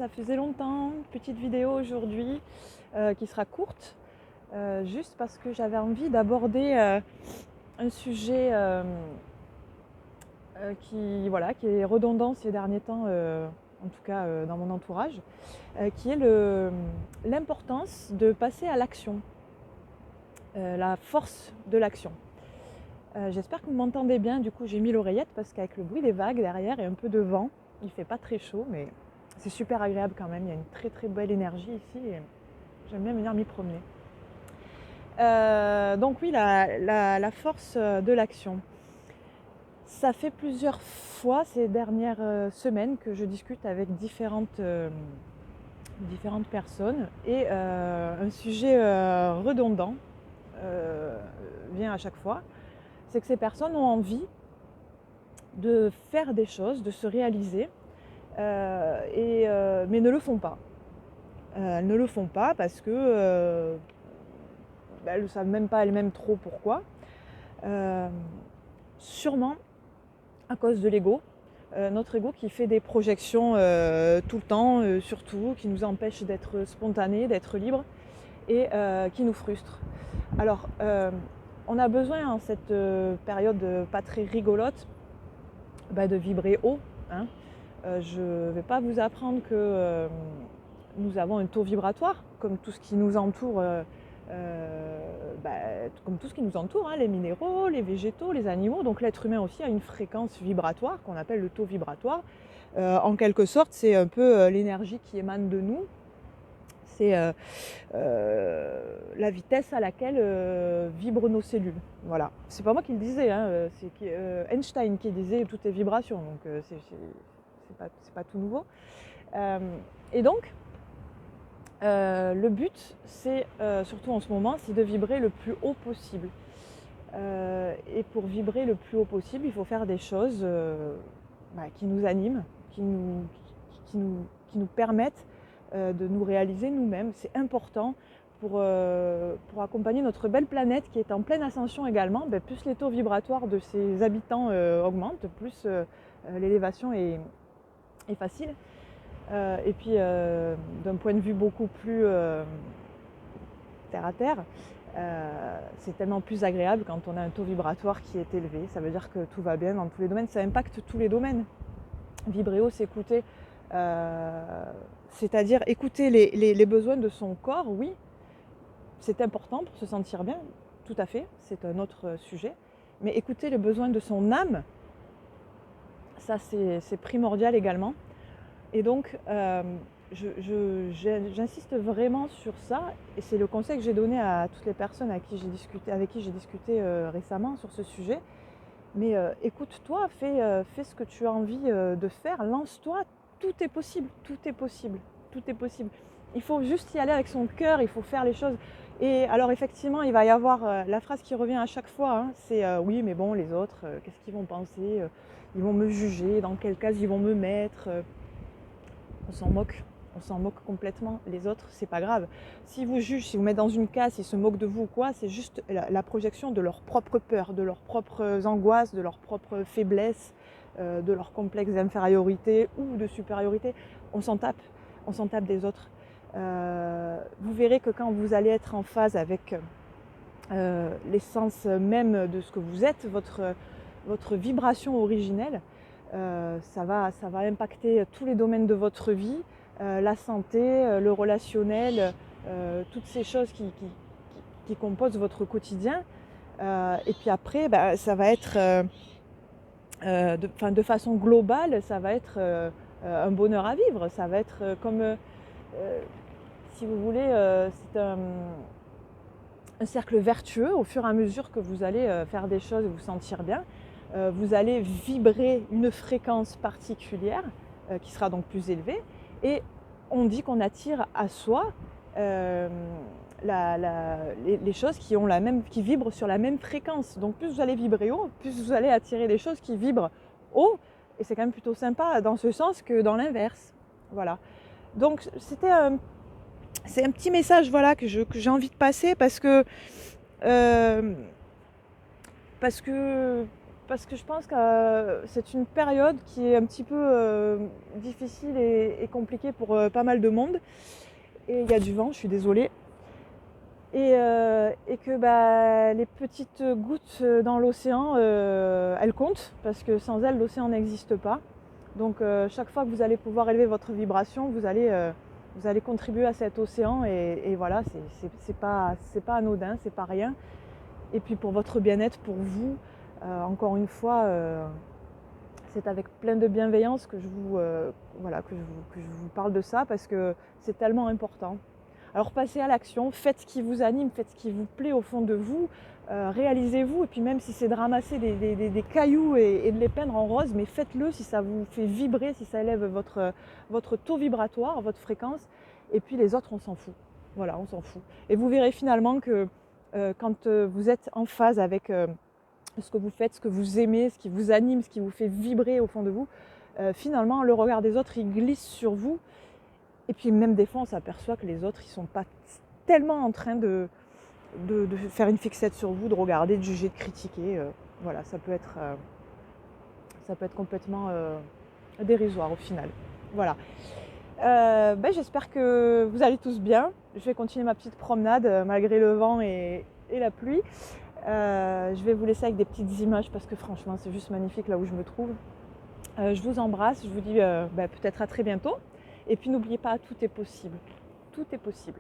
ça faisait longtemps, petite vidéo aujourd'hui qui sera courte, juste parce que j'avais envie d'aborder un sujet qui est redondant ces derniers temps, en tout cas dans mon entourage, qui est l'importance de passer à l'action, la force de l'action. J'espère que vous m'entendez bien, du coup j'ai mis l'oreillette parce qu'avec le bruit des vagues derrière et un peu de vent, il ne fait pas très chaud, mais c'est super agréable quand même, il y a une très très belle énergie ici et j'aime bien venir m'y promener. Donc oui, la force de l'action. Ça fait plusieurs fois ces dernières semaines que je discute avec différentes personnes et un sujet redondant vient à chaque fois, c'est que ces personnes ont envie de faire des choses, de se réaliser, mais ne le font pas. Elles ne le font pas parce que elles ne savent même pas elles-mêmes trop pourquoi. Sûrement à cause de l'ego, notre ego qui fait des projections tout le temps, surtout, qui nous empêche d'être spontané, d'être libre et qui nous frustre. Alors, on a besoin en cette période pas très rigolote de vibrer haut. Hein. Je ne vais pas vous apprendre que nous avons un taux vibratoire, comme tout ce qui nous entoure. Comme tout ce qui nous entoure, hein, les minéraux, les végétaux, les animaux. Donc l'être humain aussi a une fréquence vibratoire qu'on appelle le taux vibratoire. En quelque sorte, c'est un peu l'énergie qui émane de nous. C'est la vitesse à laquelle vibrent nos cellules. Voilà. C'est pas moi qui le disais, hein, c'est Einstein qui disait tout est vibration. Donc c'est pas tout nouveau. Et donc, le but, c'est, surtout en ce moment, c'est de vibrer le plus haut possible. Et pour vibrer le plus haut possible, il faut faire des choses qui nous animent, qui nous permettent de nous réaliser nous-mêmes. C'est important pour accompagner notre belle planète qui est en pleine ascension également. Plus les taux vibratoires de ses habitants augmentent, plus l'élévation est facile. Et puis d'un point de vue beaucoup plus terre à terre, c'est tellement plus agréable quand on a un taux vibratoire qui est élevé. Ça veut dire que tout va bien dans tous les domaines, ça impacte tous les domaines. Vibrer haut, c'est écouter, c'est-à-dire écouter les besoins de son corps, oui, c'est important pour se sentir bien, tout à fait, c'est un autre sujet. Mais écouter les besoins de son âme, ça c'est primordial également. Et donc, j'insiste vraiment sur ça, et c'est le conseil que j'ai donné à toutes les personnes avec qui j'ai discuté récemment sur ce sujet. Mais écoute-toi, fais ce que tu as envie de faire, lance-toi, tout est possible, tout est possible, tout est possible. Il faut juste y aller avec son cœur, il faut faire les choses. Et alors effectivement, il va y avoir la phrase qui revient à chaque fois, hein, c'est oui, mais bon, les autres, qu'est-ce qu'ils vont penser, ils vont me juger, dans quelle case ils vont me mettre. On s'en moque complètement. Les autres, c'est pas grave. S'ils vous jugent, si vous mettez dans une case, s'ils se moquent de vous ou quoi, c'est juste la projection de leurs propres peurs, de leurs propres angoisses, de leurs propres faiblesses, de leurs complexes d'infériorité ou de supériorité. On s'en tape des autres. Vous verrez que quand vous allez être en phase avec l'essence même de ce que vous êtes, votre vibration originelle, ça va impacter tous les domaines de votre vie, la santé, le relationnel, toutes ces choses qui composent votre quotidien. Et puis après, ça va être, de façon globale, ça va être un bonheur à vivre. Ça va être comme, si vous voulez, c'est un cercle vertueux. Au fur et à mesure que vous allez faire des choses et vous sentir bien, vous allez vibrer une fréquence particulière qui sera donc plus élevée, et on dit qu'on attire à soi les choses qui vibrent sur la même fréquence. Donc plus vous allez vibrer haut, plus vous allez attirer des choses qui vibrent haut, et c'est quand même plutôt sympa dans ce sens que dans l'inverse. Voilà. Donc c'est un petit message, voilà, que j'ai envie de passer parce que parce que je pense que c'est une période qui est un petit peu difficile et compliquée pour pas mal de monde. Et il y a du vent, je suis désolée. Et que les petites gouttes dans l'océan, elles comptent, parce que sans elles, l'océan n'existe pas. Donc chaque fois que vous allez pouvoir élever votre vibration, vous allez contribuer à cet océan, et voilà, c'est pas anodin, c'est pas rien. Et puis pour votre bien-être, pour vous, encore une fois, c'est avec plein de bienveillance que je vous parle de ça, parce que c'est tellement important. Alors passez à l'action, faites ce qui vous anime, faites ce qui vous plaît au fond de vous, réalisez-vous, et puis même si c'est de ramasser des cailloux et de les peindre en rose, mais faites-le si ça vous fait vibrer, si ça élève votre taux vibratoire, votre fréquence, et puis les autres, on s'en fout. Voilà, on s'en fout. Et vous verrez finalement que quand vous êtes en phase avec ce que vous faites, ce que vous aimez, ce qui vous anime, ce qui vous fait vibrer au fond de vous, finalement le regard des autres, il glisse sur vous. Et puis même des fois, on s'aperçoit que les autres, ils sont pas tellement en train de faire une fixette sur vous, de regarder, de juger, de critiquer. Voilà, ça peut être complètement dérisoire au final. Voilà. J'espère que vous allez tous bien. Je vais continuer ma petite promenade malgré le vent et la pluie. Je vais vous laisser avec des petites images, parce que franchement, c'est juste magnifique là où je me trouve. Je vous embrasse, je vous dis peut-être à très bientôt. Et puis n'oubliez pas, tout est possible. Tout est possible.